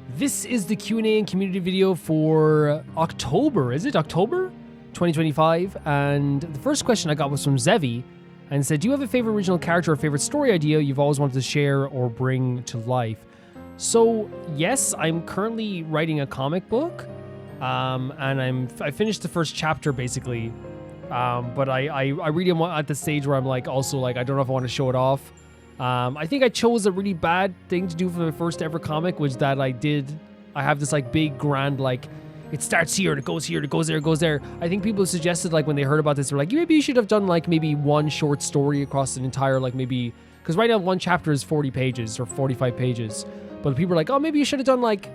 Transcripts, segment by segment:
This is the Q&A and community video for October. Is it October 2025? And the first question I got was from Zevi and said, do you have a favorite original character or favorite story idea you've always wanted to share or bring to life? So yes, I'm currently writing a comic book, and I finished the first chapter basically, but I really am at the stage where I'm like also like I don't know if I want to show it off. I think I chose a really bad thing to do for my first ever comic, which that I have this like big grand like it starts here and it goes here and it goes there, it goes there. I think people suggested like when they heard about this, they're like, maybe you should have done like maybe one short story across an entire like maybe, because right now one chapter is 40 pages or 45 pages. But people are like, oh, maybe you should have done like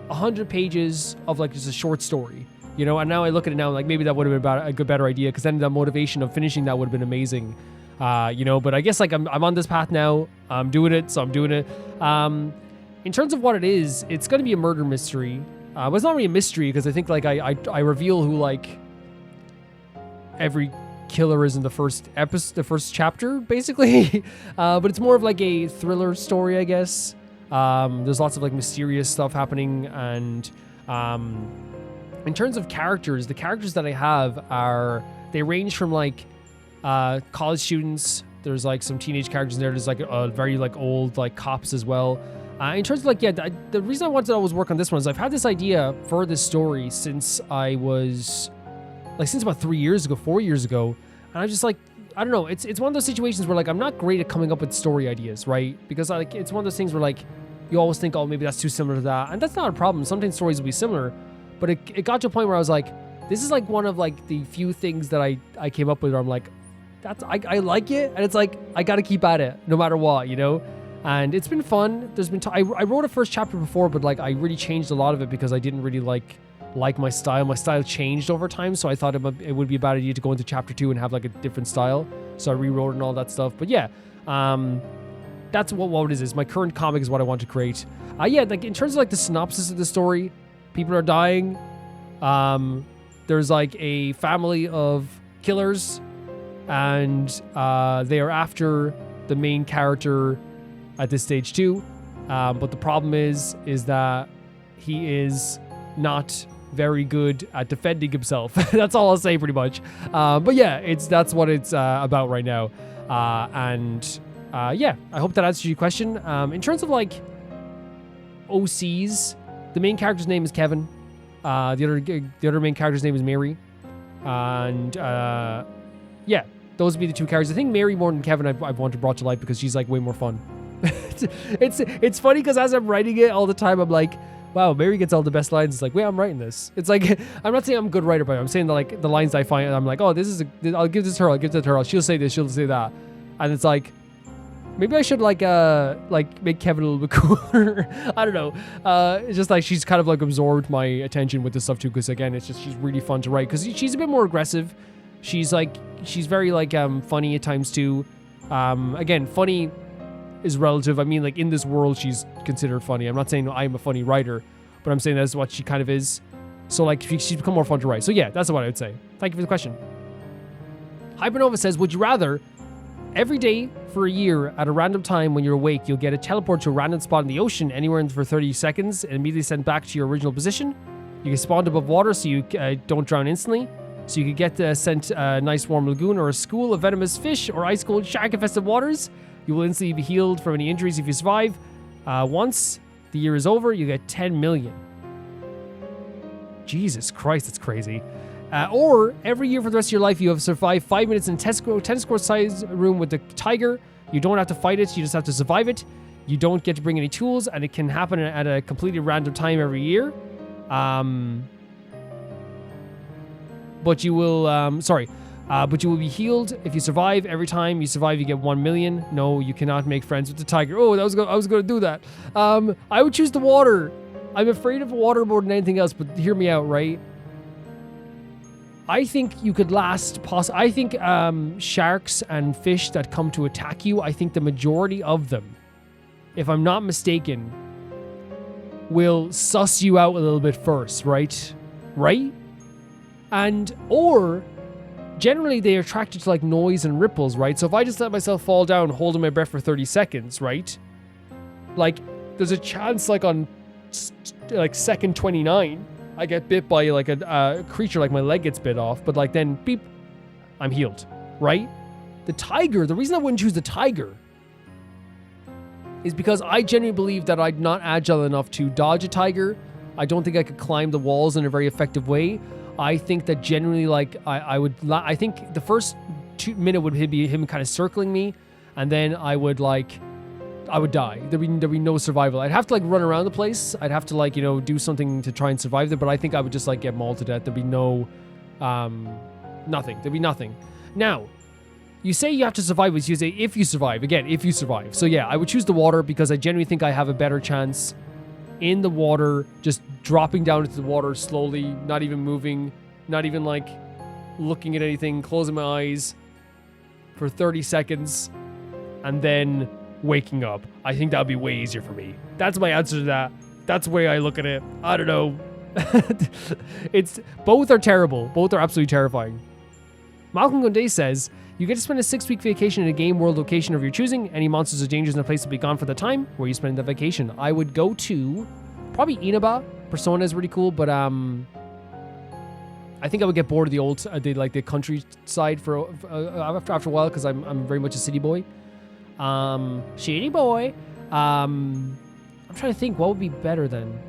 100 pages of like just a short story, you know? And now I look at it now, like maybe that would have been a better idea, because then the motivation of finishing that would have been amazing, you know? But I guess like I'm on this path now. I'm doing it, so I'm doing it. In terms of what it is, it's going to be a murder mystery. But it's not really a mystery because I think like I reveal who like every killer is in the first episode, the first chapter, basically. But it's more of like a thriller story, I guess. There's lots of like mysterious stuff happening, and in terms of characters, the characters that I have they range from like college students. There's like some teenage characters in there. There's like a very like old like cops as well. In terms of like, yeah, the reason I wanted to always work on this one is I've had this idea for this story since I was like since about 4 years ago, and I'm just like, I don't know. It's one of those situations where like I'm not great at coming up with story ideas, right? Because like it's one of those things where like you always think, oh, maybe that's too similar to that, and that's not a problem. Sometimes stories will be similar, but it got to a point where I was like, this is like one of like the few things that I came up with where I'm like, I like it, and it's like I got to keep at it no matter what, you know. And it's been fun. There's been I wrote a first chapter before, but like I really changed a lot of it because I didn't really like my style. My style changed over time, so I thought it would be a bad idea to go into chapter 2 and have like a different style. So I rewrote and all that stuff. But yeah, that's what it is. My current comic is what I want to create. Yeah, like in terms of like the synopsis of the story, people are dying. There's like a family of killers, and they are after the main character at this stage too. But the problem is that he is not very good at defending himself. That's all I'll say pretty much. But yeah, that's what it's about right now. Yeah, I hope that answers your question. In terms of like OCs, the main character's name is Kevin. The other main character's name is Mary. And yeah, those would be the two characters. I think Mary more than Kevin I want to brought to light because she's like way more fun. It's funny because as I'm writing it all the time, I'm like, wow, Mary gets all the best lines. It's like, wait, I'm writing this. It's like, I'm not saying I'm a good writer, but I'm saying that like the lines I find, I'm like, oh, I'll give this to her. I'll give this to her. She'll say this. She'll say that. And it's like, maybe I should like make Kevin a little bit cooler. I don't know. It's just like she's kind of like absorbed my attention with this stuff too. Because again, it's just she's really fun to write because she's a bit more aggressive. She's very like funny at times too. Again, funny is relative. I mean, like in this world, she's considered funny. I'm not saying I'm a funny writer, but I'm saying that's what she kind of is. So like she's become more fun to write. So yeah, that's what I would say. Thank you for the question. Hypernova says, would you rather every day for a year at a random time when you're awake, you'll get a teleport to a random spot in the ocean anywhere for 30 seconds and immediately sent back to your original position? You can spawn above water so you don't drown instantly. So you could get sent a nice warm lagoon or a school of venomous fish or ice-cold shark-infested waters. You will instantly be healed from any injuries if you survive. Once the year is over, you get 10 million. Jesus Christ, that's crazy. Or every year for the rest of your life, you have survived 5 minutes in a tennis court size room with the tiger. You don't have to fight it, you just have to survive it. You don't get to bring any tools, and it can happen at a completely random time every year. But you will, but you will be healed if you survive. Every time you survive, you get 1 million. No, you cannot make friends with the tiger. Oh, I was going to do that. I would choose the water. I'm afraid of water more than anything else, but hear me out, right? I think you could last, I think sharks and fish that come to attack you, I think the majority of them, if I'm not mistaken, will suss you out a little bit first, right? Right? Or generally they're attracted to like noise and ripples, right? So if I just let myself fall down holding my breath for 30 seconds, right? Like there's a chance like on like second 29, I get bit by like a creature, like my leg gets bit off, but like then beep, I'm healed, right? The tiger, the reason I wouldn't choose the tiger is because I genuinely believe that I'm not agile enough to dodge a tiger. I don't think I could climb the walls in a very effective way. I think that generally, like, I think the first 2 minutes would be him kind of circling me, and then I would die. There'd be no survival. I'd have to like run around the place. I'd have to like, you know, do something to try and survive there, but I think I would just like get mauled to death. There'd be no, nothing. There'd be nothing. Now, you say you have to survive, but you say if you survive. Again, if you survive. So yeah, I would choose the water because I genuinely think I have a better chance in the water, just dropping down into the water slowly, not even moving, not even like looking at anything, closing my eyes for 30 seconds, and then waking up. I think that would be way easier for me. That's my answer to that. That's the way I look at it. I don't know. Both are terrible. Both are absolutely terrifying. Malcolm Gonde says, you get to spend a 6-week vacation in a game world location of your choosing. Any monsters or dangers in the place will be gone for the time where you spend the vacation. I would go to probably Inaba. Persona is really cool, but I think I would get bored of the old, the countryside for after a while because I'm very much a city boy. City boy. I'm trying to think what would be better then.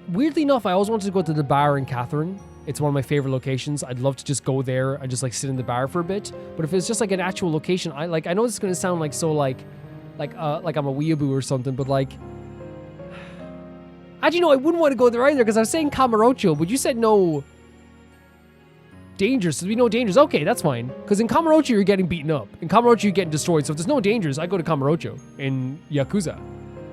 Weirdly enough, I always wanted to go to the bar in Catherine. It's one of my favorite locations. I'd love to just go there and just like sit in the bar for a bit. But if it's just like an actual location, I know this is gonna sound like so like I'm a weeaboo or something, but like, actually no, I wouldn't want to go there either because I was saying Kamurocho, but you said no dangers. So there'd be no dangers. Okay, that's fine. Because in Kamurocho you're getting beaten up. In Kamurocho you're getting destroyed. So if there's no dangers, I go to Kamurocho in Yakuza.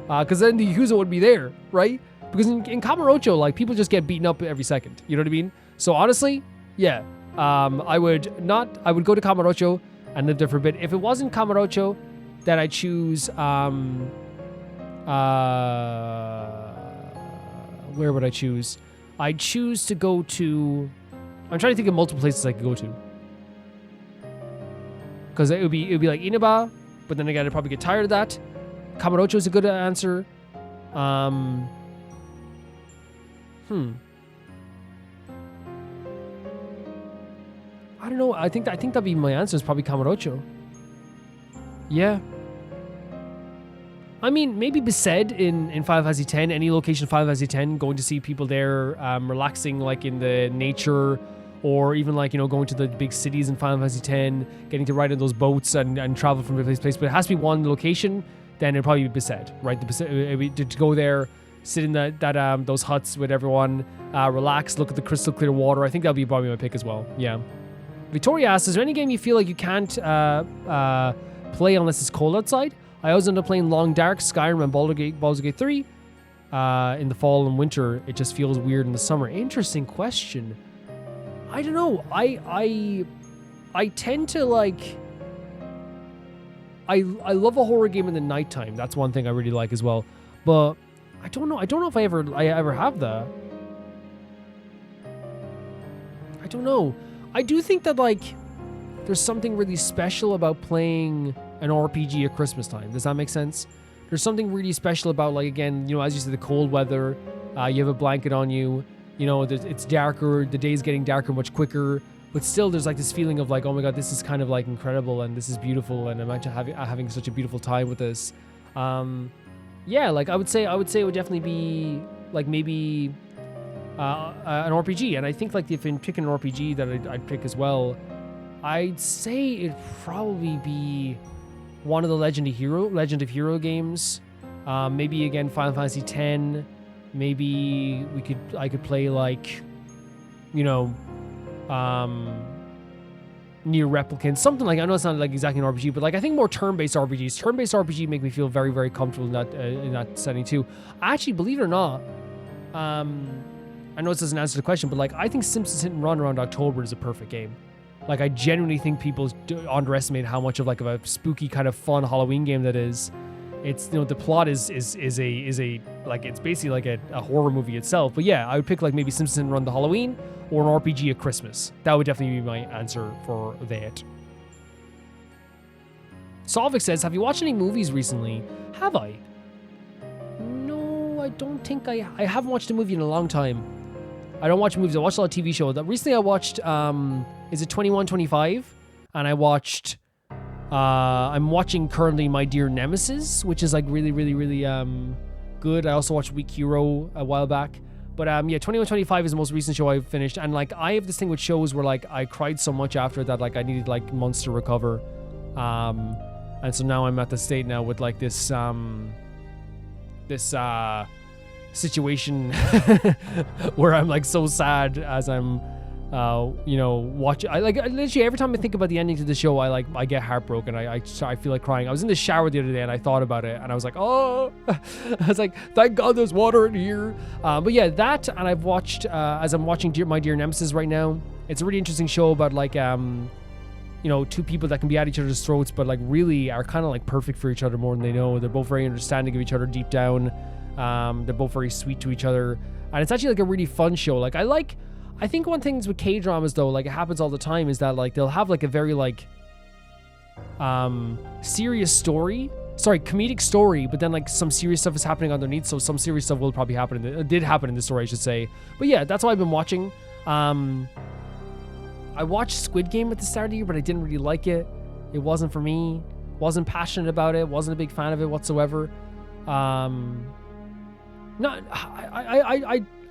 Because then the Yakuza would be there, right? Because in Kamurocho, like, people just get beaten up every second. You know what I mean? So honestly, yeah. I would go to Kamurocho and live there for a bit. If it wasn't Kamurocho, then I'd choose, where would I choose? I'd choose to go to, I'm trying to think of multiple places I could go to. Because it would be like Inaba, but then again, I'd probably get tired of that. Kamurocho is a good answer. I don't know. I think that'd be my answer. Is probably Kamurocho. Yeah. I mean, maybe Besaid in Final Fantasy X. Any location in Final Fantasy X. Going to see people there, relaxing like in the nature, or even like, you know, going to the big cities in Final Fantasy X, getting to ride on those boats and travel from place to place. But it has to be one location. Then it'd probably be Besaid, right? To go there, sit in those huts with everyone, relax, look at the crystal clear water. I think that'll be probably my pick as well. Yeah. Victoria asks, is there any game you feel like you can't play unless it's cold outside? I always end up playing Long Dark, Skyrim, and Baldur's Gate 3 in the fall and winter. It just feels weird in the summer. Interesting question. I don't know. I tend to like... I love a horror game in the nighttime. That's one thing I really like as well. But I don't know. I don't know if I ever have that. I don't know. I do think that like there's something really special about playing an RPG at Christmas time. Does that make sense? There's something really special about, like, again, you know, as you said, the cold weather. You have a blanket on you. You know, it's darker. The day's getting darker much quicker. But still, there's like this feeling of like, oh my god, this is kind of like incredible and this is beautiful, and imagine having such a beautiful time with this. Yeah, like I would say it would definitely be like maybe an RPG, and I think like if I'm picking an RPG that I'd pick as well, I'd say it'd probably be one of the Legend of Hero games. Maybe again Final Fantasy X. Maybe I could play like, you know, Near Replicant, something like, I know it's not like exactly an RPG, but like I think more turn-based RPG make me feel very, very comfortable in that setting too. Actually, believe it or not, I know this doesn't answer the question, but like I think Simpsons Hit and Run around October is a perfect game. Like I genuinely think people underestimate how much of like a spooky kind of fun Halloween game that is. It's, you know, the plot is a like, it's basically like a horror movie itself. But yeah, I would pick like maybe Simpsons Hit and Run the Halloween, or an RPG at Christmas. That would definitely be my answer for that. Solvik says, have you watched any movies recently? Have I? No, I don't think I haven't watched a movie in a long time. I don't watch movies. I watch a lot of TV shows. Recently I watched, is it 2125? And I watched, I'm watching currently My Dear Nemesis, which is like really, really, really good. I also watched Weak Hero a while back. But yeah, 2125 is the most recent show I've finished. And like, I have this thing with shows where like, I cried so much after that, like I needed like months to recover. And so now I'm at the state now with like this situation where I'm like so sad as I'm watching. I like literally every time I think about the ending to the show, I get heartbroken. I feel like crying. I was in the shower the other day and I thought about it and I was like, oh, I was like, thank God there's water in here. But yeah, that, and I've watched as I'm watching My Dear Nemesis right now. It's a really interesting show about like two people that can be at each other's throats, but like really are kind of like perfect for each other more than they know. They're both very understanding of each other deep down. They're both very sweet to each other, and it's actually like a really fun show. Like I think one thing with K-dramas though, like it happens all the time, is that like they'll have like a very like comedic story, but then like some serious stuff is happening underneath. So some serious stuff will probably happen. Did happen in the story, I should say. But yeah, that's what I've been watching. I watched Squid Game at the start of the year, but I didn't really like it. It wasn't for me. Wasn't passionate about it. Wasn't a big fan of it whatsoever. I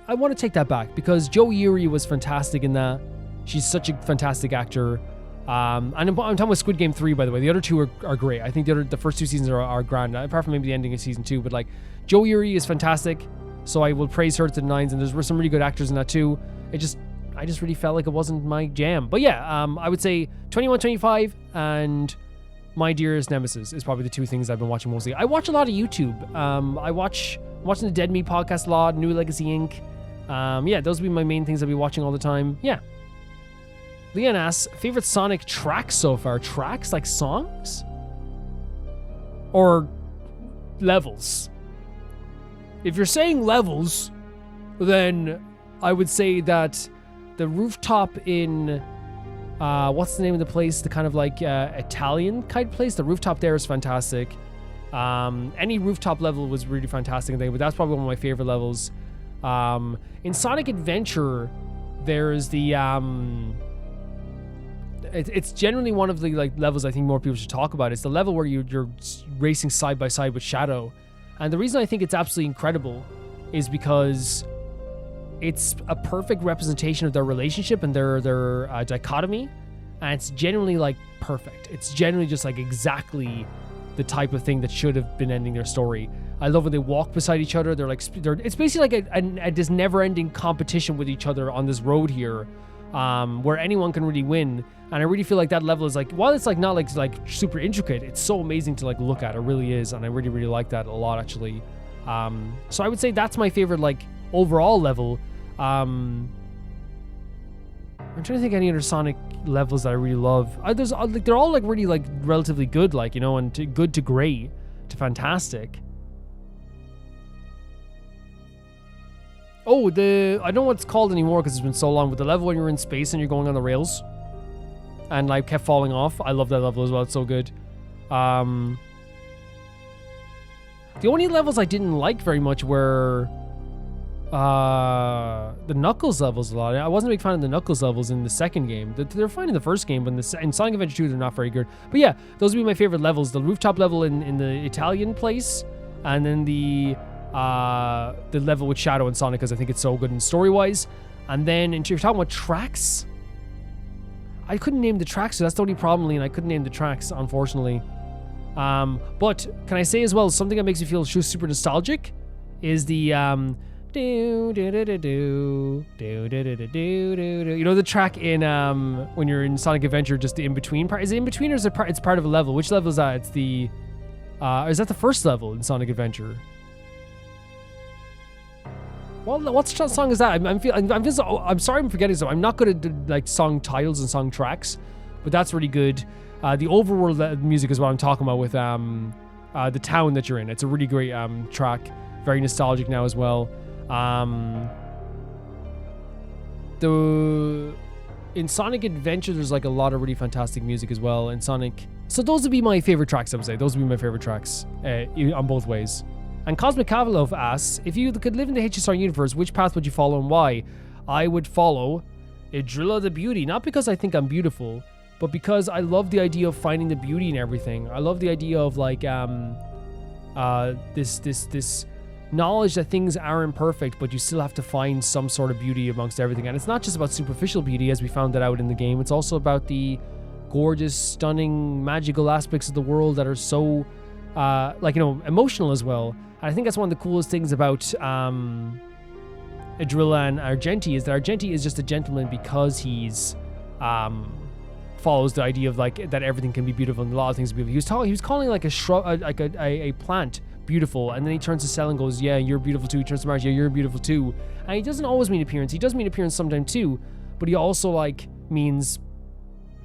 want to take that back because Jo Yuri was fantastic in that. She's such a fantastic actor. And I'm talking about Squid Game 3, by the way. The other two are great. I think the first two seasons are grand, apart from maybe the ending of season 2. But like, Jo Yuri is fantastic, so I will praise her to the nines. And there's some really good actors in that too. I just really felt like it wasn't my jam. But yeah, I would say 2125 and My Dearest Nemesis is probably the two things I've been watching mostly. I watch a lot of YouTube. I'm watching the Dead Meat podcast a lot, New Legacy Inc. Yeah, those would be my main things I'll be watching all the time. Yeah. Leon asks, favorite Sonic tracks so far? Tracks like songs? Or levels? If you're saying levels, then I would say that the rooftop in what's the name of the place? The kind of like Italian kind of place. The rooftop there is fantastic. Any rooftop level was really fantastic, but that's probably one of my favorite levels. In Sonic Adventure, there's the it's generally one of the like levels I think more people should talk about. It's the level where you're racing side by side with Shadow, and the reason I think it's absolutely incredible is because it's a perfect representation of their relationship and their dichotomy, and it's generally like perfect. It's generally just like exactly the type of thing that should have been ending their story. I love when they walk beside each other. It's basically like this never-ending competition with each other on this road here, where anyone can really win. And I really feel like that level is like, while it's like not like super intricate, it's so amazing to like look at. It really is, and I really, really like that a lot actually. So I would say that's my favorite like overall level. I'm trying to think of any other Sonic levels that I really love. They're all like really like relatively good, like, you know, and good to great to fantastic. Oh, I don't know what it's called anymore because it's been so long, but the level when you're in space and you're going on the rails and like kept falling off. I love that level as well. It's so good. The only levels I didn't like very much were the Knuckles levels a lot. I wasn't a big fan of the Knuckles levels in the second game. They're fine in the first game, but in Sonic Adventure 2 they're not very good. But yeah, those would be my favorite levels. The rooftop level in the Italian place, and then the level with Shadow and Sonic, because I think it's so good in story-wise. And then if you're talking about tracks, I couldn't name the tracks, so that's the only problem, Leon. I couldn't name the tracks, unfortunately. But can I say as well, something that makes me feel super nostalgic is the you know the track in when you're in Sonic Adventure, just the in-between part. Is it in-between or is it it's part of a level? Which level is that? It's the is that the first level in Sonic Adventure? Well, what song is that? I'm sorry I'm forgetting some. I'm not good at like song titles and song tracks, but that's really good. The overworld music is what I'm talking about with the town that you're in. It's a really great track. Very nostalgic now as well. In Sonic Adventure, there's like a lot of really fantastic music as well. In Sonic, so those would be my favorite tracks. I would say those would be my favorite tracks on both ways. And Cosmic Kavalov asks, if you could live in the HSR universe, which path would you follow and why? I would follow Idrilla the Beauty, not because I think I'm beautiful, but because I love the idea of finding the beauty in everything. I love the idea of like this knowledge that things aren't perfect, but you still have to find some sort of beauty amongst everything. And it's not just about superficial beauty, as we found that out in the game. It's also about the gorgeous, stunning, magical aspects of the world that are so emotional as well. And I think that's one of the coolest things about Idrilla and Argenti, is that Argenti is just a gentleman because he's follows the idea of like that everything can be beautiful and a lot of things are beautiful. He was calling like a shrub, like a plant beautiful, and then he turns to Cell and goes, yeah, you're beautiful too. He turns to Marge, yeah, you're beautiful too. And he doesn't always mean appearance. He does mean appearance sometimes too, but he also like means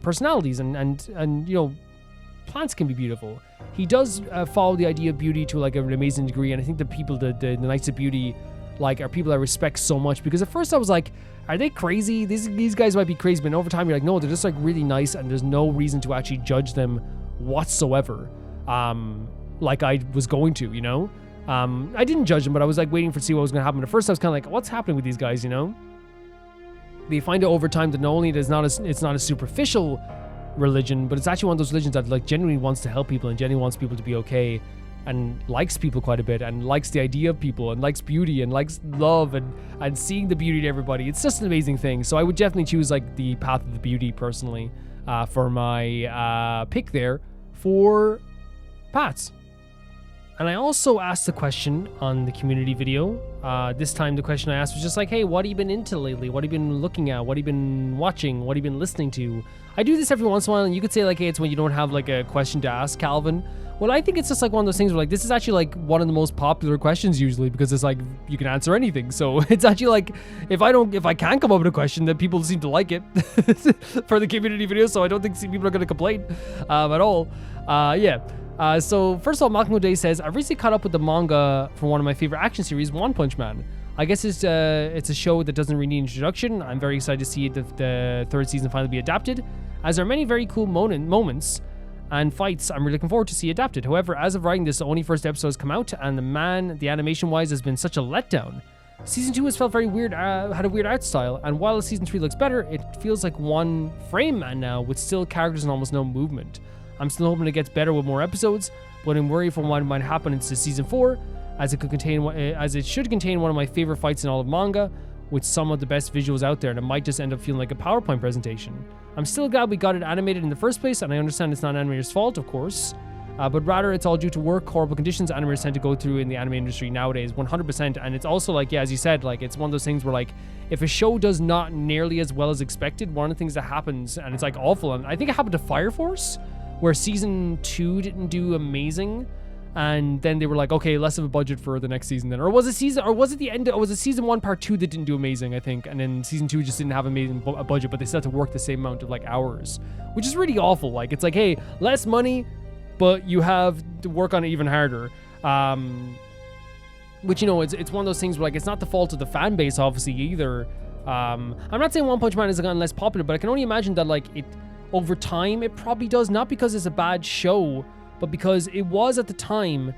personalities and you know, plants can be beautiful. He does follow the idea of beauty to like an amazing degree, and I think the people, the Knights of Beauty, like, are people I respect so much, because at first I was like, are they crazy? These guys might be crazy, but over time you're like, no, they're just like really nice, and there's no reason to actually judge them whatsoever. Like I was going to, you know? I didn't judge them, but I was like waiting to see what was gonna happen. At first I was kind of like, what's happening with these guys, you know? But you find out over time that not only it's not a superficial religion, but it's actually one of those religions that like genuinely wants to help people and genuinely wants people to be okay, and likes people quite a bit, and likes the idea of people, and likes beauty, and likes love, and seeing the beauty in everybody. It's just an amazing thing. So I would definitely choose like the path of the beauty personally for my pick there for Pats. And I also asked the question on the community video. This time the question I asked was just like, hey, what have you been into lately? What have you been looking at? What have you been watching? What have you been listening to? I do this every once in a while, and you could say like, hey, it's when you don't have like a question to ask, Calvin. Well, I think it's just like one of those things where like, this is actually like one of the most popular questions usually, because it's like, you can answer anything. So it's actually like, if I can't come up with a question, then people seem to like it for the community video. So I don't think people are going to complain at all. So first of all, Malcolm O'Day says, I've recently caught up with the manga for one of my favorite action series, One Punch Man. I guess it's a show that doesn't really need introduction. I'm very excited to see the third season finally be adapted, as there are many very cool moments and fights I'm really looking forward to see adapted. However, as of writing this, the only first episode has come out, and the animation-wise has been such a letdown. Season 2 has felt very weird, had a weird art style, and while Season 3 looks better, it feels like one frame man now, with still characters and almost no movement. I'm still hoping it gets better with more episodes, but I'm worried for what might happen into Season 4, as it should contain one of my favorite fights in all of manga, with some of the best visuals out there, and it might just end up feeling like a PowerPoint presentation. I'm still glad we got it animated in the first place, and I understand it's not an animator's fault, of course, but rather it's all due to work, horrible conditions animators tend to go through in the anime industry nowadays, 100%. And it's also like, yeah, as you said, like, it's one of those things where like, if a show does not nearly as well as expected, one of the things that happens, and it's like awful, and I think it happened to Fire Force, where Season 2 didn't do amazing, and then they were like, okay, less of a budget for the next season then. Or was it Season 1 Part 2 that didn't do amazing, I think, and then Season 2 just didn't have a budget, but they still had to work the same amount of like hours, which is really awful. Like, it's like, hey, less money, but you have to work on it even harder. Which, you know, it's one of those things where like, it's not the fault of the fan base obviously either. I'm not saying One Punch Man has gotten less popular, but I can only imagine that like it over time it probably does, not because it's a bad show, but because it was at the time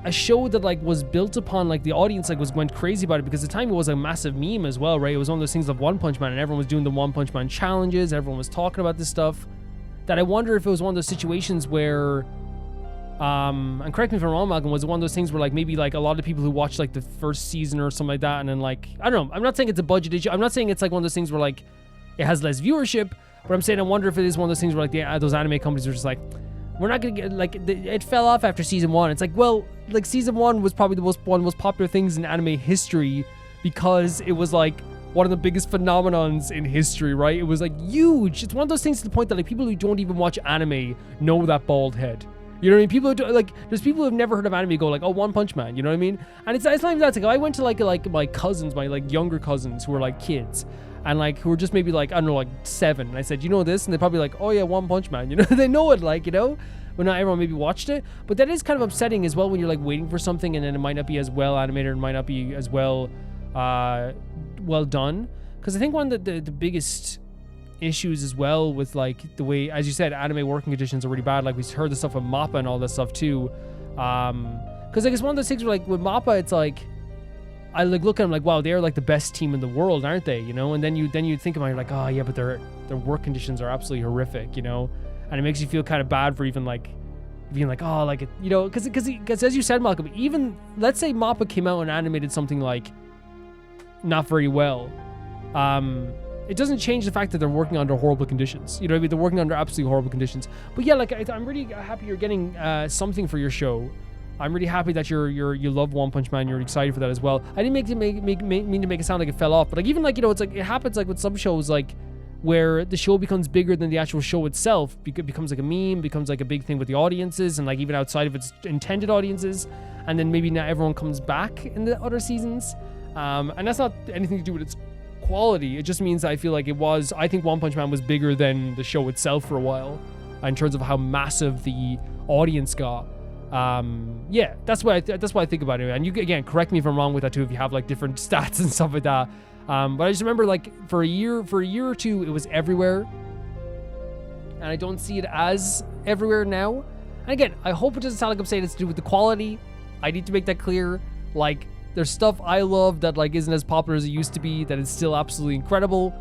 a show that like was built upon, like the audience like went crazy about it, because at the time it was a massive meme as well, right? It was one of those things of One Punch Man, and everyone was doing the One Punch Man challenges, everyone was talking about this stuff, that I wonder if it was one of those situations where and correct me if I'm wrong, Malcolm, was it one of those things where like maybe like a lot of people who watched like the first season or something like that, and then like, I don't know, I'm not saying it's a budget issue, I'm not saying it's like one of those things where like it has less viewership, but I'm saying I wonder if it is one of those things where like those anime companies are just like, we're not gonna get like it fell off after Season 1. It's like, well, like Season 1 was probably one of the most popular things in anime history, because it was like one of the biggest phenomenons in history, right? It was like huge. It's one of those things to the point that like people who don't even watch anime know that bald head. You know what I mean? People who do, like, there's people who have never heard of anime go like, oh, One Punch Man, you know what I mean? And it's not even that. It's like, I went to like my cousins, my like younger cousins who were like kids, and like who were just maybe like, I don't know, like 7. And I said, you know this? And they're probably like, oh yeah, One Punch Man. You know, they know it, like, you know, but not everyone maybe watched it. But that is kind of upsetting as well when you're like waiting for something and then it might not be as well animated, and might not be as well done. Because I think one of the biggest issues as well with like the way, as you said, anime working conditions are really bad. Like we heard the stuff with MAPPA and all that stuff too. Because like it's one of those things where like with Mappa, it's like I like look at them like, wow, they're like the best team in the world, aren't they? You know, and then you think about it, you're like, oh yeah, but their work conditions are absolutely horrific, you know, and it makes you feel kind of bad for even like being like, oh, like, you know, because as you said, Malcolm, even let's say Mappa came out and animated something like not very well, it doesn't change the fact that they're working under horrible conditions. You know what I mean? They're working under absolutely horrible conditions. But yeah, like I'm really happy you're getting something for your show. I'm really happy that you love One Punch Man. You're excited for that as well. I didn't mean to make it sound like it fell off, but like even like, you know, it's like it happens like with some shows like where the show becomes bigger than the actual show itself, becomes like a meme, becomes like a big thing with the audiences and like even outside of its intended audiences, and then maybe not everyone comes back in the other seasons. And that's not anything to do with its quality. It just means that I feel like I think One Punch Man was bigger than the show itself for a while in terms of how massive the audience got. Yeah, that's what I think about it. And you, again, correct me if I'm wrong with that too, if you have like different stats and stuff like that. But I just remember like for a year or two, it was everywhere. And I don't see it as everywhere now. And again, I hope it doesn't sound like I'm saying it's to do with the quality. I need to make that clear. Like, there's stuff I love that like isn't as popular as it used to be, that is still absolutely incredible.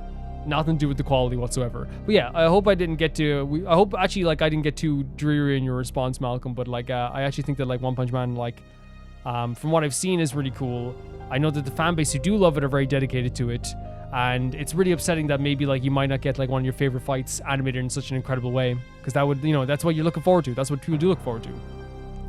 Nothing to do with the quality whatsoever. But yeah, I hope I didn't get too dreary in your response, Malcolm. But like, I actually think that like One Punch Man, like, from what I've seen, is really cool. I know that the fan base who do love it are very dedicated to it, and it's really upsetting that maybe like you might not get like one of your favorite fights animated in such an incredible way, because that would, you know, that's what you're looking forward to. That's what people do look forward to.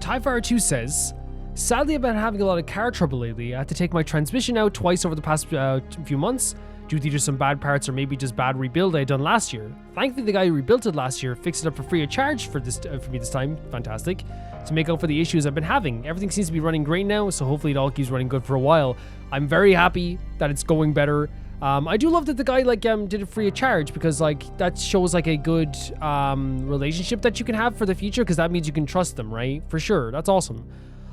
TieFire 2 says, sadly, I've been having a lot of car trouble lately. I had to take my transmission out twice over the past few months, due to either some bad parts or maybe just bad rebuild I had done last year. Thankfully, the guy who rebuilt it last year fixed it up for free of charge for me this time. Fantastic. To make up for the issues I've been having. Everything seems to be running great now, so hopefully it all keeps running good for a while. I'm very happy that it's going better. I do love that the guy like did it free of charge, because like that shows like a good relationship that you can have for the future, because that means you can trust them, right? For sure. That's awesome.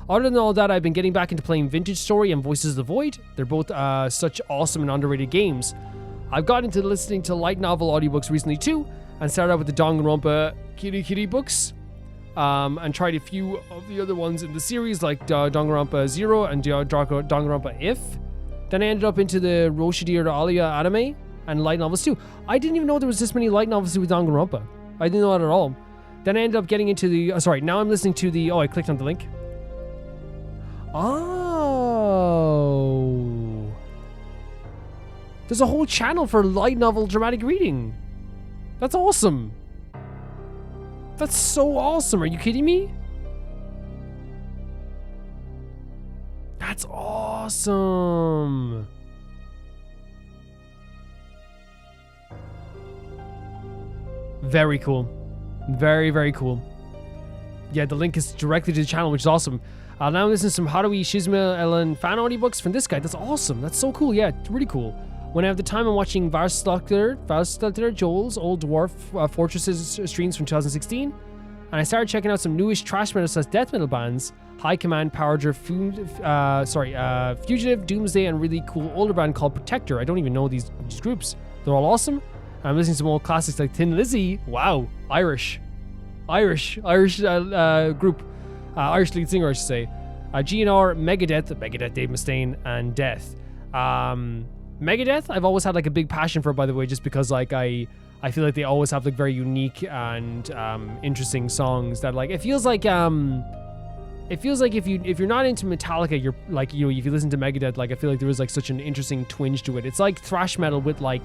Other than all that, I've been getting back into playing Vintage Story and Voices of the Void. They're both such awesome and underrated games. I've gotten into listening to light novel audiobooks recently too, and started out with the Danganronpa Kitty books, and tried a few of the other ones in the series, like Danganronpa Zero and Danganronpa If. Then I ended up into the Roshidir Alia anime and light novels too. I didn't even know there was this many light novels with Danganronpa. I didn't know that at all. Then I ended up getting into the... now I'm listening to the... Oh, I clicked on the link. Oh. There's a whole channel for light novel dramatic reading. That's awesome. That's so awesome. Are you kidding me? That's awesome. Very cool. Very, very cool. Yeah, the link is directly to the channel, which is awesome. Now I'm listening to some Haruhi Shizuma Ellen fan audiobooks from this guy. That's awesome. That's so cool. Yeah, it's really cool. When I have the time, I'm watching Varstalter Joel's Old Dwarf Fortresses streams from 2016. And I started checking out some newish trash metal / death metal bands. High Command, Powerger, Fugitive, Doomsday, and really cool older band called Protector. I don't even know these groups. They're all awesome. And I'm listening to some old classics like Thin Lizzy. Wow. Irish group. Irish lead singer, I should say. GNR, Megadeth, Dave Mustaine, and Death. Megadeth, I've always had like a big passion for, by the way, just because like I feel like they always have like very unique and interesting songs that like it feels like if you're not into Metallica, you're like, you know, if you listen to Megadeth, like I feel like there was like such an interesting twinge to it. It's like thrash metal with like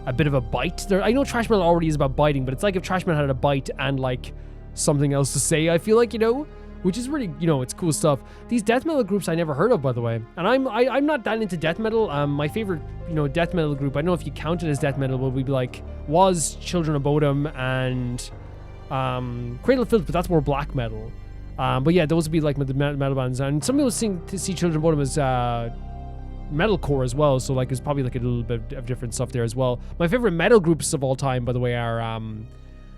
a bit of a bite. I know thrash metal already is about biting, but it's like if thrash metal had a bite and like something else to say, I feel like, you know, which is really, you know, it's cool stuff. These death metal groups I never heard of, by the way. And I'm not that into death metal. My favorite, you know, death metal group, I don't know if you count it as death metal, but we'd be like, was Children of Bodom and Cradle of Filth, but that's more black metal. But yeah, those would be like the metal bands. And some people see Children of Bodom as metalcore as well, so like there's probably like a little bit of different stuff there as well. My favorite metal groups of all time, by the way, are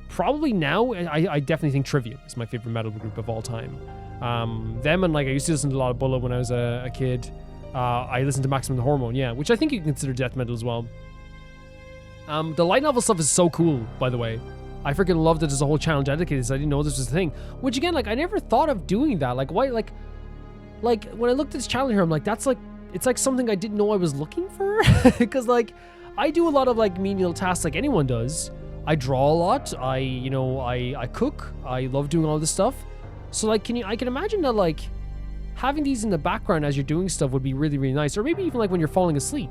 probably now, I definitely think Trivium is my favorite metal group of all time. Them, and like I used to listen to a lot of Bullet when I was a kid. I listened to Maximum the Hormone, yeah, which I think you can consider death metal as well. The light novel stuff is so cool, by the way. I freaking love that there's a whole channel dedicated to this. I didn't know this was a thing. Which again, like I never thought of doing that. Like why, like like when I looked at this channel here, I'm like, it's like something I didn't know I was looking for. Because like I do a lot of like menial tasks like anyone does. I draw a lot. I cook. I love doing all this stuff. So like, I can imagine that like having these in the background as you're doing stuff would be really, really nice. Or maybe even like when you're falling asleep.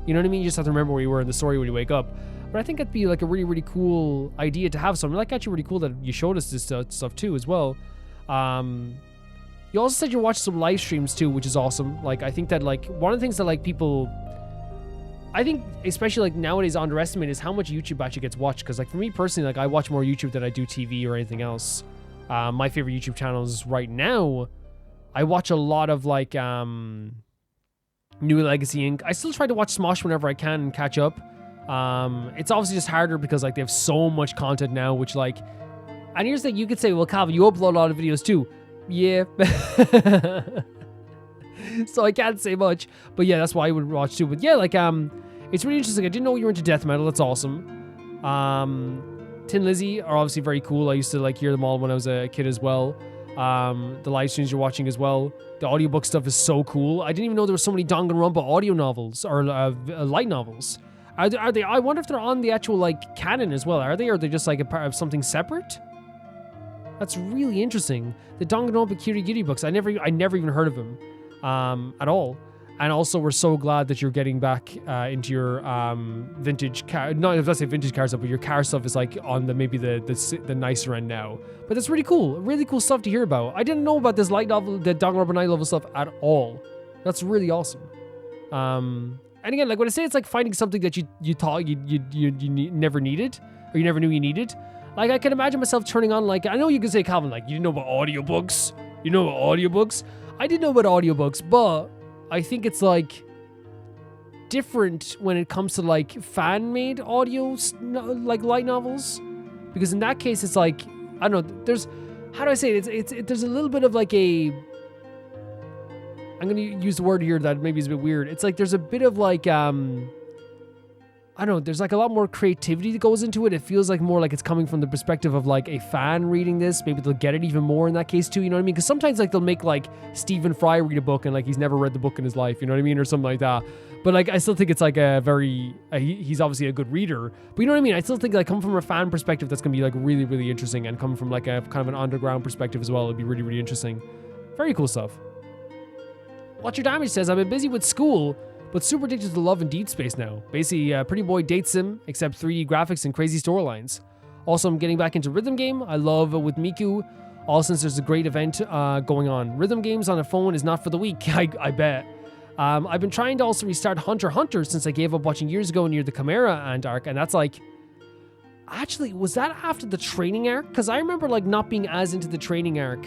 You know what I mean? You just have to remember where you were in the story when you wake up. But I think that'd be like a really, really cool idea to have. So I'm like actually really cool that you showed us this stuff too as well. You also said you watched some live streams too, which is awesome. Like I think that like one of the things that like people, I think especially like nowadays underestimate is how much YouTube actually gets watched. Because like for me personally, like I watch more YouTube than I do TV or anything else. My favorite YouTube channels right now, I watch a lot of like New Legacy Inc. I still try to watch Smosh whenever I can and catch up. It's obviously just harder because like they have so much content now, which like, and here's the thing, you could say, well, Calvin, you upload a lot of videos too. Yeah. So I can't say much, but yeah, that's why I would watch too. But yeah, like, it's really interesting. I didn't know you were into death metal. That's awesome. Tin Lizzy are obviously very cool. I used to like hear them all when I was a kid as well. The live streams you're watching as well. The audiobook stuff is so cool. I didn't even know there were so many Danganronpa audio novels or light novels. Are they? I wonder if they're on the actual like canon as well. Are they? Or are they just like a part of something separate? That's really interesting. The Danganronpa Kirigiri books. I never even heard of them at all. And also, we're so glad that you're getting back into your vintage car. Not if I say vintage car stuff, but your car stuff is like on the nicer end now. But that's really cool. Really cool stuff to hear about. I didn't know about this light novel, the Danganronpa night level stuff at all. That's really awesome. And again, like when I say it's like finding something that you thought you never needed or you never knew you needed. Like I can imagine myself turning on like, I know you can say, Calvin, like you didn't know about audiobooks. You know about audiobooks? I didn't know about audiobooks, but I think it's like different when it comes to like fan-made audio, like light novels, because in that case it's like, I don't know. There's, how do I say it? There's a little bit of like a, I'm gonna use the word here that maybe is a bit weird. It's like there's a bit of like I don't know, there's like a lot more creativity that goes into it. It feels like more like it's coming from the perspective of like a fan reading this. Maybe they'll get it even more in that case too, you know what I mean? Because sometimes like they'll make like Stephen Fry read a book and like he's never read the book in his life, you know what I mean? Or something like that. But like I still think it's like a very, he's obviously a good reader. But you know what I mean? I still think like come from a fan perspective that's going to be like really, really interesting, and come from like a kind of an underground perspective as well. It'd be really, really interesting. Very cool stuff. Watch Your Damage says, I've been busy with school, but super addicted to Love and Deed Space now. Basically, Pretty Boy date sim, except 3D graphics and crazy storylines. Also, I'm getting back into rhythm game. I love with Miku, all since there's a great event going on. Rhythm games on a phone is not for the weak, I bet. I've been trying to also restart Hunter x Hunter since I gave up watching years ago near the Chimera Ant arc, and that's like, actually, was that after the training arc? Because I remember like not being as into the training arc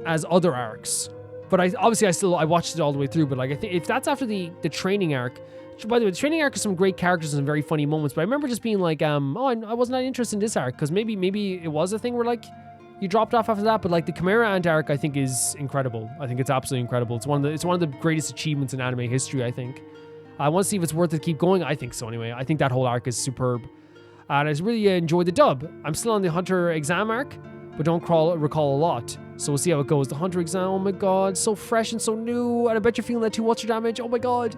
as other arcs. But I watched it all the way through. But like I think if that's after the training arc, by the way, the training arc has some great characters and very funny moments. But I remember just being like, I wasn't that interested in this arc, because maybe it was a thing where like you dropped off after that. But like the Chimera Ant arc, I think is incredible. I think it's absolutely incredible. It's one of the greatest achievements in anime history, I think. I want to see if it's worth it to keep going. I think so anyway. I think that whole arc is superb, and I really enjoyed the dub. I'm still on the Hunter exam arc, but don't recall a lot. So we'll see how it goes. The Hunter exam, oh my god, so fresh and so new. And I bet you're feeling that too. What's Your Damage? Oh my god.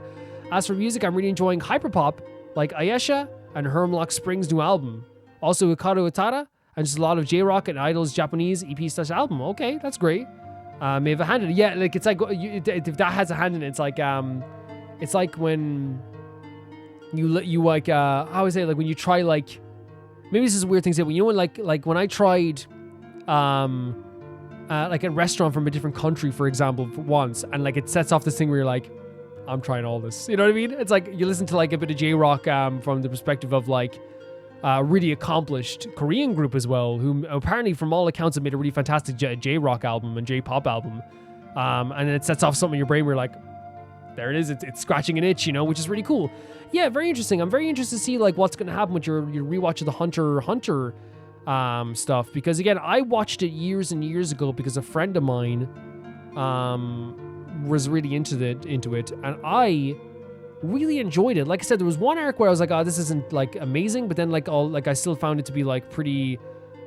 As for music, I'm really enjoying hyperpop, like Ayesha and Hermlock Spring's new album. Also Hikaru Utada, and just a lot of J-Rock and Idol's Japanese EP/album. Okay, that's great. May have a hand in it. Yeah, like it's like, if that has a hand in it, it's like when you like, how would I say, like when you try like, maybe this is a weird thing to say, but you know when like when I tried, like a restaurant from a different country, for example, once, and like it sets off this thing where you're like, I'm trying all this. You know what I mean? It's like you listen to like a bit of J-Rock from the perspective of like a really accomplished Korean group as well, who apparently from all accounts have made a really fantastic J-Rock album and J-pop album. And then it sets off something in your brain where you're like, there it is. It's scratching an itch, you know, which is really cool. Yeah, very interesting. I'm very interested to see like what's going to happen with your rewatch of the Hunter x Hunter stuff, because again, I watched it years and years ago because a friend of mine was really into it, and I really enjoyed it. Like I said, there was one arc where I was like, oh, this isn't like amazing, but then like I still found it to be like pretty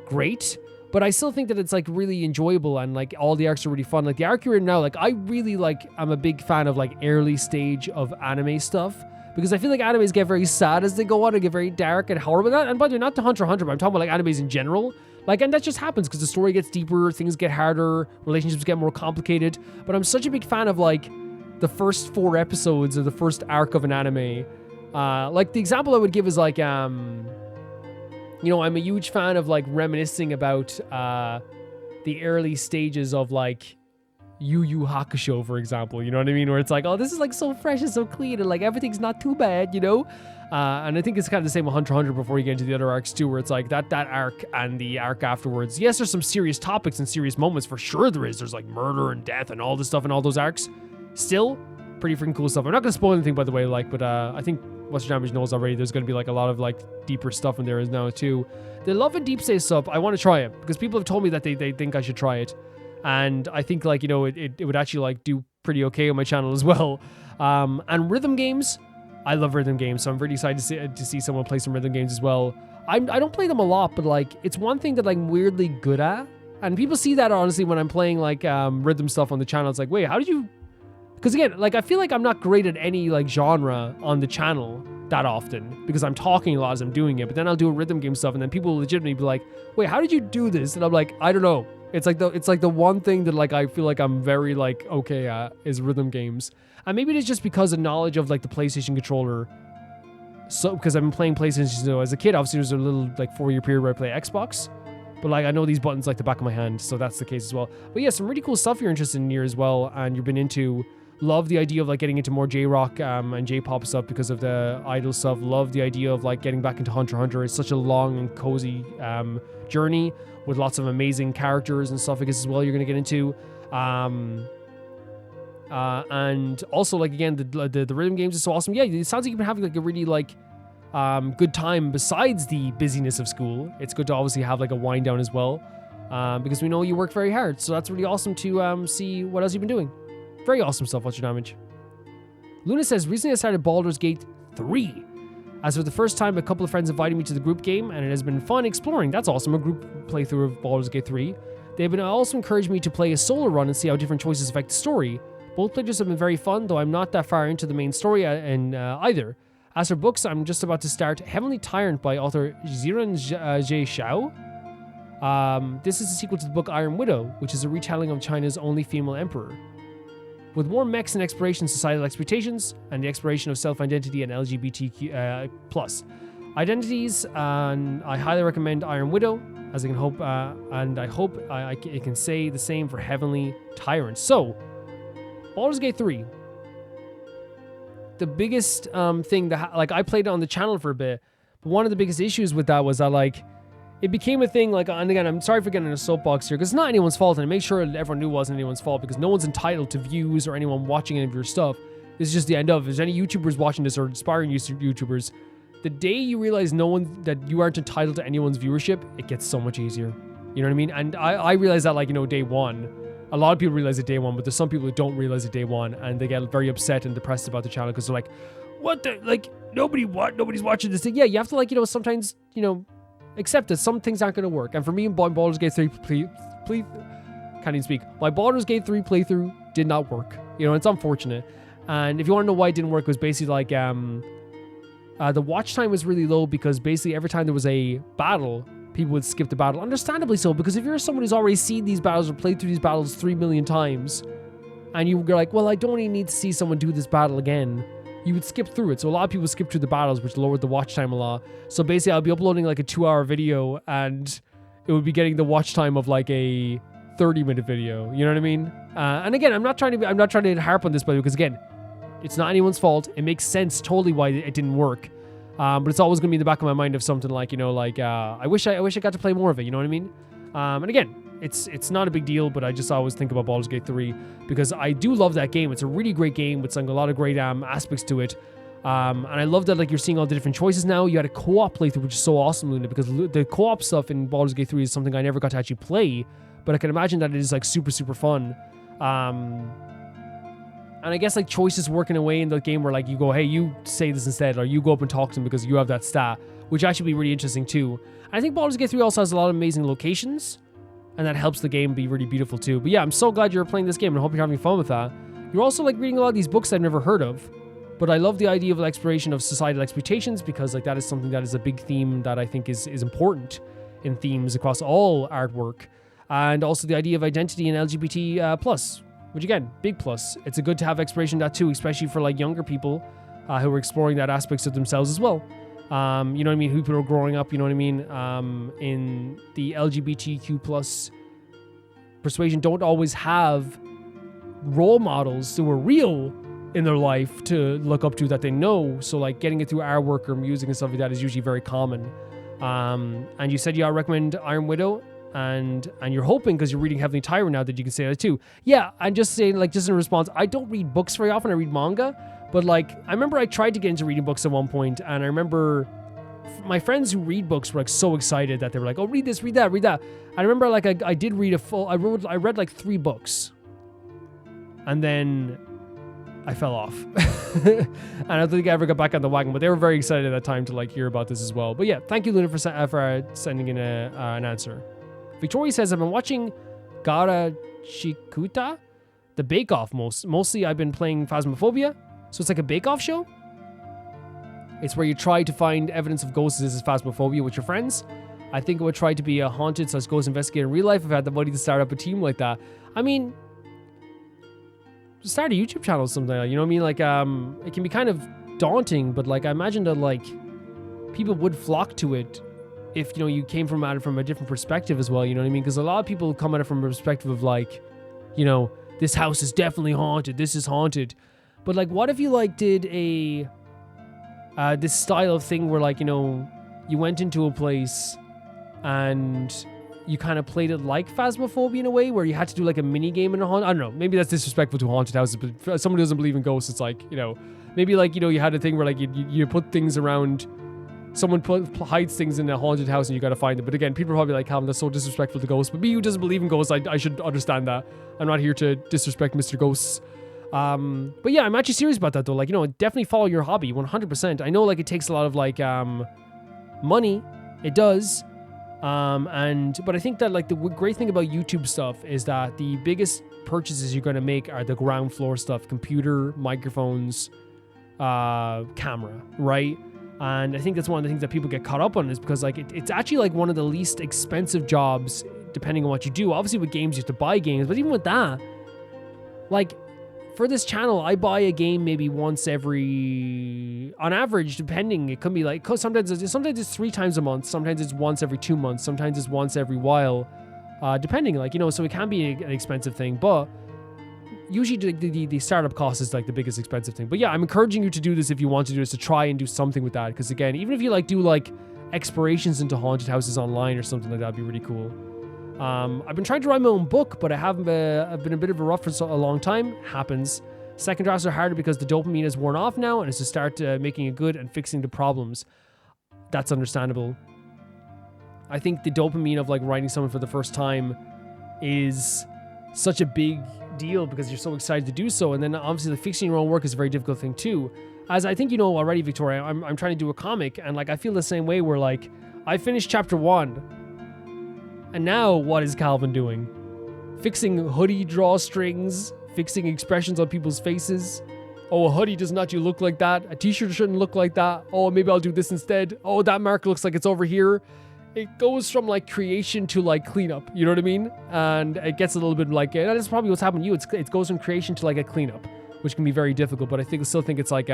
great. But I still think that it's like really enjoyable and like all the arcs are really fun. Like the arc you're in now, like I really like, I'm a big fan of like early stage of anime stuff because I feel like animes get very sad as they go on and get very dark and horrible. And by the way, not to Hunter x Hunter, but I'm talking about like animes in general. Like, and that just happens because the story gets deeper, things get harder, relationships get more complicated. But I'm such a big fan of like the first 4 episodes of the first arc of an anime. Like the example I would give is like, you know, I'm a huge fan of like reminiscing about the early stages of like Yu Yu Hakusho, for example. You know what I mean? Where it's like, oh, this is like so fresh and so clean and like everything's not too bad, you know? And I think it's kind of the same with Hunter x Hunter before you get into the other arcs too, where it's like that arc and the arc afterwards. Yes, there's some serious topics and serious moments, for sure there is. There's like murder and death and all this stuff in all those arcs. Still, pretty freaking cool stuff. I'm not going to spoil anything, by the way, like, but I think Western Damage knows already there's going to be like a lot of like deeper stuff in there is now too. The Love and Deep Space stuff, I want to try it because people have told me that they think I should try it. And I think like, you know, it would actually like do pretty okay on my channel as well. And rhythm games, I love rhythm games, so I'm really excited to see someone play some rhythm games as well. I don't play them a lot, but like it's one thing that I'm weirdly good at. And people see that honestly when I'm playing like rhythm stuff on the channel. It's like, wait, how did you... Because again, like I feel like I'm not great at any like genre on the channel that often because I'm talking a lot as I'm doing it. But then I'll do a rhythm game stuff and then people will legitimately be like, wait, how did you do this? And I'm like, I don't know. It's like the one thing that like I feel like I'm very like okay at is rhythm games. And maybe it is just because of knowledge of like the PlayStation controller. So because I've been playing PlayStation, you know, as a kid, obviously there's a little like 4-year period where I play Xbox. But like I know these buttons like the back of my hand, so that's the case as well. But yeah, some really cool stuff you're interested in here as well, and you've been into. Love the idea of like getting into more J-Rock and J-Pop stuff because of the idol stuff. Love the idea of like getting back into Hunter x Hunter. It's such a long and cozy journey with lots of amazing characters and stuff, I guess, as well you're going to get into. And also like, again, the rhythm games is so awesome. Yeah, it sounds like you've been having like a really like good time besides the busyness of school. It's good to obviously have like a wind down as well because we know you work very hard. So that's really awesome to see what else you've been doing. Very awesome stuff. What's your damage? Luna says, recently I started Baldur's Gate 3. As for the first time, a couple of friends invited me to the group game, and it has been fun exploring. That's awesome, a group playthrough of Baldur's Gate 3. They've been also encouraged me to play a solo run and see how different choices affect the story. Both playthroughs have been very fun, though I'm not that far into the main story either. As for books, I'm just about to start Heavenly Tyrant by author Ziran J. Shao. This is a sequel to the book Iron Widow, which is a retelling of China's only female emperor. With more mechs and exploration, societal expectations, and the exploration of self-identity and LGBTQ plus identities, and I highly recommend Iron Widow, as I can hope, and I hope it can say the same for Heavenly Tyrant. So, Baldur's Gate 3. The biggest thing that, like, I played it on the channel for a bit, but one of the biggest issues with that was that, like, it became a thing, like, and again, I'm sorry for getting in a soapbox here, because it's not anyone's fault, and I make sure that everyone knew it wasn't anyone's fault, because no one's entitled to views or anyone watching any of your stuff. This is just the end of it. If there's any YouTubers watching this, or aspiring YouTubers, the day you realize that you aren't entitled to anyone's viewership, it gets so much easier. You know what I mean? And I realized that, like, you know, day one. A lot of people realize it day one, but there's some people who don't realize it day one, and they get very upset and depressed about the channel, because they're like, what the, like, nobody's watching this thing. Yeah, you have to, like, you know, sometimes, you know, accept that some things aren't going to work. And for me in Baldur's Gate 3, please, can't even speak. My Baldur's Gate 3 playthrough did not work. You know, it's unfortunate. And if you want to know why it didn't work, it was basically like, the watch time was really low because basically every time there was a battle, people would skip the battle. Understandably so, because if you're someone who's already seen these battles or played through these battles 3 million times, and you're like, well, I don't even need to see someone do this battle again, you would skip through it. So a lot of people skip through the battles, which lowered the watch time a lot. So basically, I'll be uploading like a 2-hour video, and it would be getting the watch time of like a 30-minute video. You know what I mean? And again, I'm not trying to harp on this, by the way, because again, it's not anyone's fault. It makes sense totally why it didn't work. But it's always gonna be in the back of my mind of something like, you know, like I wish I got to play more of it. You know what I mean? And again, it's not a big deal, but I just always think about Baldur's Gate 3 because I do love that game. It's a really great game with a lot of great aspects to it. And I love that, like, you're seeing all the different choices now. You had a co-op playthrough, which is so awesome, Luna, because the co-op stuff in Baldur's Gate 3 is something I never got to actually play, but I can imagine that it is like super, super fun. And I guess like choices work in a way in the game where like you go, hey, you say this instead, or you go up and talk to them because you have that stat, which actually be really interesting too. And I think Baldur's Gate 3 also has a lot of amazing locations. and that helps the game be really beautiful too. But yeah, I'm so glad you're playing this game, and I hope you're having fun with that. You're also like reading a lot of these books I've never heard of, but I love the idea of exploration of societal expectations, because like that is something that is a big theme that I think is important in themes across all artwork. And also the idea of identity and LGBT plus, which again, big plus. It's a good to have exploration of that too, especially for like younger people who are exploring that aspects of themselves as well. You know what I mean? Who people are growing up, you know what I mean? In the LGBTQ plus persuasion, don't always have role models who are real in their life to look up to that they know. So like getting it through artwork or music and stuff like that is usually very common. And you said you recommend Iron Widow, and you're hoping because you're reading Heavenly Tyrant now that you can say that too. Yeah, I'm just saying, like, just in response, I don't read books very often. I read manga, but like I remember I tried to get into reading books at one point, and I remember my friends who read books were like so excited that they were like, "Oh, read this, read that, read that." I remember like I did read I read like 3 books, and then I fell off. And I don't think I ever got back on the wagon, but they were very excited at that time to like hear about this as well. But yeah, thank you, Luna, for sending in an answer. Victoria says, I've been watching Gara Chikuta, the Bake Off mostly. I've been playing Phasmophobia, so it's like a Bake Off show. It's where you try to find evidence of ghosts. This is Phasmophobia with your friends. I think I would try to be a haunted / ghost investigator in real life if I had the money to start up a team like that. I mean, start a YouTube channel or something, you know what I mean? Like, it can be kind of daunting, but like I imagine that like people would flock to it if, you know, you came at it from a different perspective as well, you know what I mean? Because a lot of people come at it from a perspective of like, you know, this house is definitely haunted, this is haunted. But like, what if you like did a this style of thing where like, you know, you went into a place and you kind of played it like Phasmophobia in a way, where you had to do like a mini game in a haunted. I don't know. Maybe that's disrespectful to haunted houses, but for someone who doesn't believe in ghosts, it's like, you know, maybe like, you know, you had a thing where like you put things around. Someone hides things in a haunted house and you gotta find it. But again, people are probably like, Calvin, that's so disrespectful to ghosts. But me who doesn't believe in ghosts, I should understand that. I'm not here to disrespect Mr. Ghosts. But yeah, I'm actually serious about that though. Like, you know, definitely follow your hobby 100%. I know like it takes a lot of like money. It does. But I think that like the great thing about YouTube stuff is that the biggest purchases you're going to make are the ground floor stuff: computer, microphones, camera, right? And I think that's one of the things that people get caught up on, is because like it's actually like one of the least expensive jobs depending on what you do. Obviously with games you have to buy games, but even with that, like for this channel I buy a game maybe once every, on average, depending, it could be like, sometimes it's 3 times a month, sometimes it's once every 2 months, sometimes it's once every while, depending, like, you know, so it can be an expensive thing, but usually the startup cost is like the biggest expensive thing. But yeah, I'm encouraging you to do this if you want to do this, to try and do something with that, because again, even if you like do like explorations into haunted houses online or something like that, would be really cool. I've been trying to write my own book, but I haven't I've been a bit of a rough for a long time. Happens. Second drafts are harder because the dopamine is worn off now, and it's to start making it good and fixing the problems. That's understandable. I think the dopamine of like writing something for the first time is such a big deal because you're so excited to do so, and then obviously the fixing your own work is a very difficult thing too. As I think you know already, Victoria, I'm trying to do a comic, and like I feel the same way, where like I finished chapter 1, and now what is Calvin doing? Fixing hoodie drawstrings, fixing expressions on people's faces. Oh, a hoodie does not look like that. A t-shirt shouldn't look like that. Oh, maybe I'll do this instead. Oh, that mark looks like it's over here. It goes from like creation to like cleanup, you know what I mean? And it gets a little bit like, and that's probably what's happened to you. It goes from creation to like a cleanup, which can be very difficult, but I still think it's like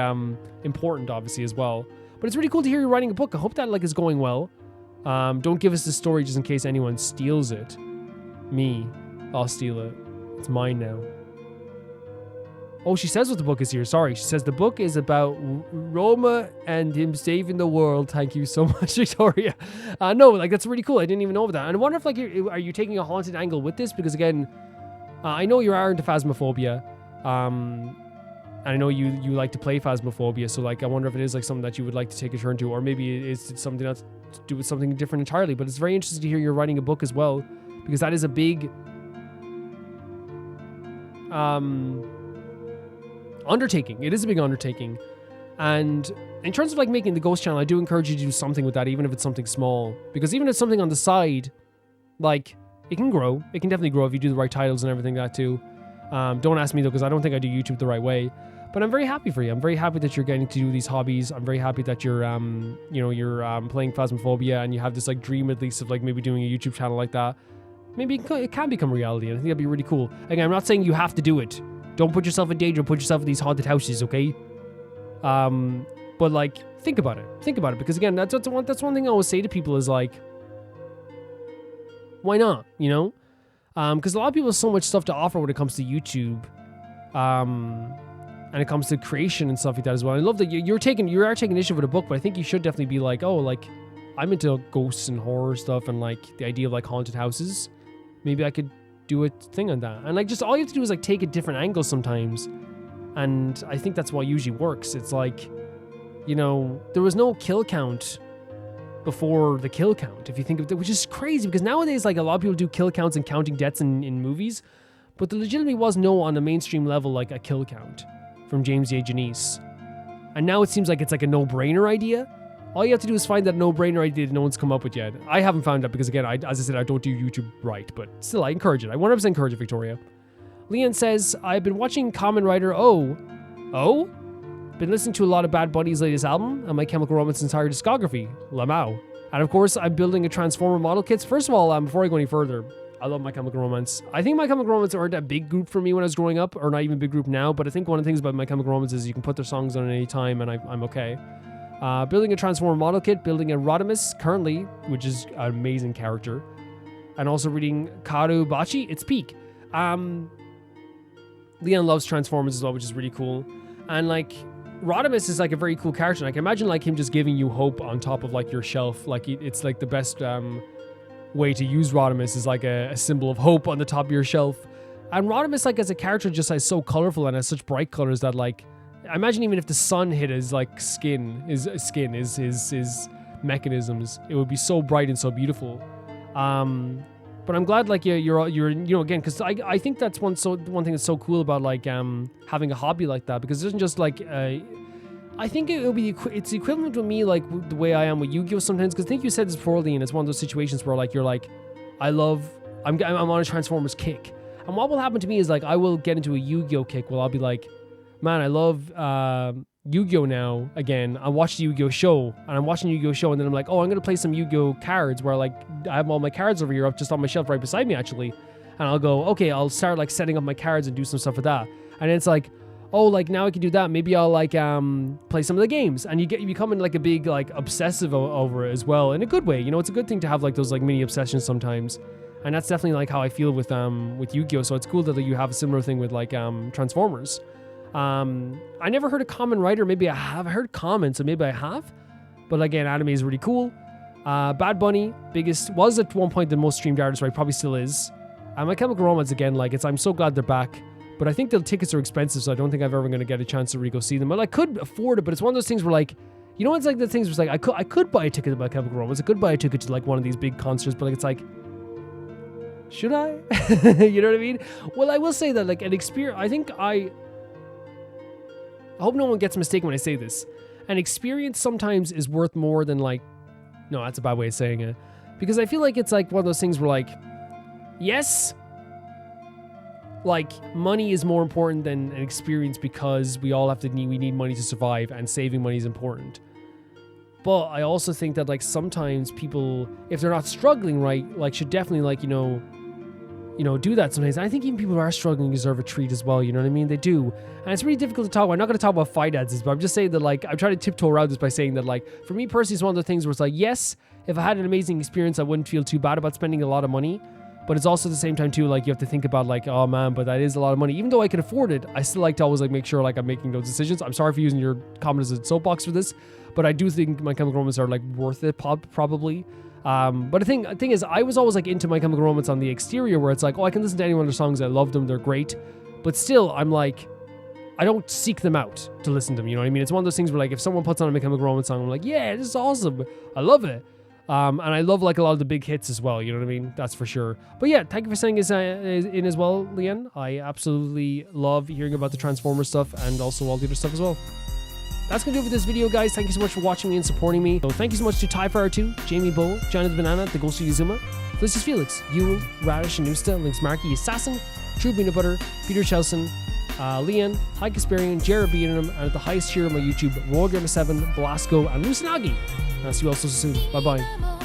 important obviously as well. But it's really cool to hear you writing a book. I hope that like is going well. Don't give us the story just in case anyone steals it. Me, I'll steal it. It's mine now. Oh, she says what the book is here. Sorry. She says the book is about Roma and him saving the world. Thank you so much, Victoria. No, like that's really cool. I didn't even know that. And I wonder if like, are you taking a haunted angle with this? Because again, I know you are into Phasmophobia. And I know you like to play Phasmophobia. So like, I wonder if it is like something that you would like to take a turn to, or maybe it's something else to do with something different entirely. But it's very interesting to hear you're writing a book as well, because that is a big, undertaking. It is a big undertaking. And in terms of like making the ghost channel, I do encourage you to do something with that, even if it's something small, because even if it's something on the side, like It can grow. It can definitely grow if you do the right titles and everything like that too. Don't ask me though, because I don't think I do YouTube the right way. But I'm very happy for you. I'm very happy that you're getting to do these hobbies. I'm very happy that you're, you're playing Phasmophobia, and you have this like dream at least of like maybe doing a YouTube channel like that. Maybe it can become reality, and I think that'd be really cool. Again, I'm not saying you have to do it. Don't put yourself in danger. Put yourself in these haunted houses, okay? But like, think about it. Think about it, because again, that's one thing I always say to people is like, why not? You know, because a lot of people have so much stuff to offer when it comes to YouTube, and it comes to creation and stuff like that as well. I love that you are taking initiative with a book, but I think you should definitely be like, oh, like I'm into ghosts and horror stuff and like the idea of like haunted houses. Maybe I could do a thing on that. And like, just all you have to do is like take a different angle sometimes. And I think that's what usually works. It's like, you know, there was no kill count before the kill count, if you think of it, which is crazy because nowadays, like a lot of people do kill counts and counting deaths in movies, but there legitimately was no on the mainstream level, like a kill count from James A. Janice. And now it seems like it's like a no-brainer idea. All you have to do is find that no-brainer idea that no one's come up with yet. I haven't found that because, again, as I said, I don't do YouTube right, but still, I encourage it. I 100% encourage it, Victoria. Leon says, I've been watching Kamen Rider Oh? Been listening to a lot of Bad Bunny's latest album and My Chemical Romance entire discography, Lamau. And of course, I'm building a Transformer model kits. First of all, before I go any further, I love My Chemical Romance. I think My Chemical Romance aren't a big group for me when I was growing up, or not even a big group now, but I think one of the things about My Chemical Romance is you can put their songs on at any time, and I'm okay. Building a Transformer model kit, building a Rodimus currently, which is an amazing character, and also reading Karu Bachi, it's peak. Leon loves Transformers as well, which is really cool. And like, Rodimus is like a very cool character. I can imagine like him just giving you hope on top of like your shelf. Like it's like the best way to use Rodimus is like a symbol of hope on the top of your shelf. And Rodimus, like as a character, just is so colorful and has such bright colors that like, I imagine even if the sun hit his like his mechanisms, it would be so bright and so beautiful. But I'm glad like you're again, because I think that's one thing that's so cool about like having a hobby like that, because it isn't just like I think it's equivalent with me like the way I am with Yu-Gi-Oh sometimes, because I think you said this before, Lee, and it's one of those situations where like you're like, I'm on a Transformers kick, and what will happen to me is like I will get into a Yu-Gi-Oh kick where I'll be like, man, I love Yu-Gi-Oh now again. I watched the Yu-Gi-Oh show, and I'm watching the Yu-Gi-Oh show, and then I'm like, oh, I'm gonna play some Yu-Gi-Oh cards where like I have all my cards over here up just on my shelf right beside me actually, and I'll go, okay, I'll start like setting up my cards and do some stuff with that, and it's like, oh, like now I can do that. Maybe I'll like play some of the games, and you become like a big like obsessive over it as well, in a good way. You know, it's a good thing to have like those like mini obsessions sometimes, and that's definitely like how I feel with Yu-Gi-Oh. So it's cool that you have a similar thing with like Transformers. I never heard of Kamen Rider. Maybe I have. I heard Kamen, so maybe I have. But again, anime is really cool. Bad Bunny, was at one point the most streamed artist, right? Probably still is. My Chemical Romance, again, like I'm so glad they're back. But I think the tickets are expensive, so I don't think I'm ever going to get a chance to really go see them. But I could afford it, but it's one of those things where like, you know, it's like the things where it's like, I could buy a ticket to My Chemical Romance. I could buy a ticket to like one of these big concerts, but like it's like, should I? You know what I mean? Well, I will say that like an experience, I hope no one gets mistaken when I say this. An experience sometimes is worth more than like, no, that's a bad way of saying it. Because I feel like it's like one of those things where like, yes, like money is more important than an experience, because we need money to survive, and saving money is important. But I also think that like sometimes people, if they're not struggling, right, like should definitely like, you know, do that sometimes. And I think even people who are struggling deserve a treat as well, you know what I mean? They do. And it's really difficult to talk about. I'm not going to talk about finances, but I'm just saying that like, I'm trying to tiptoe around this by saying that like, for me personally, it's one of the things where it's like, yes, if I had an amazing experience, I wouldn't feel too bad about spending a lot of money. But it's also at the same time too, like you have to think about like, oh man, but that is a lot of money. Even though I can afford it, I still like to always like make sure like I'm making those decisions. I'm sorry for using your comment as a soapbox for this, but I do think My Chemical Romance are like worth it probably. But the thing is, I was always like into My Chemical Romance on the exterior, where it's like, oh, I can listen to any one of their songs. I love them. They're great. But still, I'm like, I don't seek them out to listen to them. You know what I mean? It's one of those things where like, if someone puts on a My Chemical Romance song, I'm like, yeah, this is awesome. I love it. And I love like a lot of the big hits as well. You know what I mean? That's for sure. But yeah, thank you for saying this in as well, Leanne. I absolutely love hearing about the Transformers stuff and also all the other stuff as well. That's going to do it for this video, guys. Thank you so much for watching me and supporting me. So thank you so much to TyFire2, Jamie Bull, Johnny the Banana, the Ghost of Yuzuma. This is Felix, Yule, Radish, Anusta, Lynx Marky, Assassin, True Peanut Butter, Peter Chelson, Leon, High Casparian, Jared Beanham, and at the highest tier of my YouTube, RoyGamer7, Belasco, and Lucinagi. And I'll see you all so soon. Bye bye.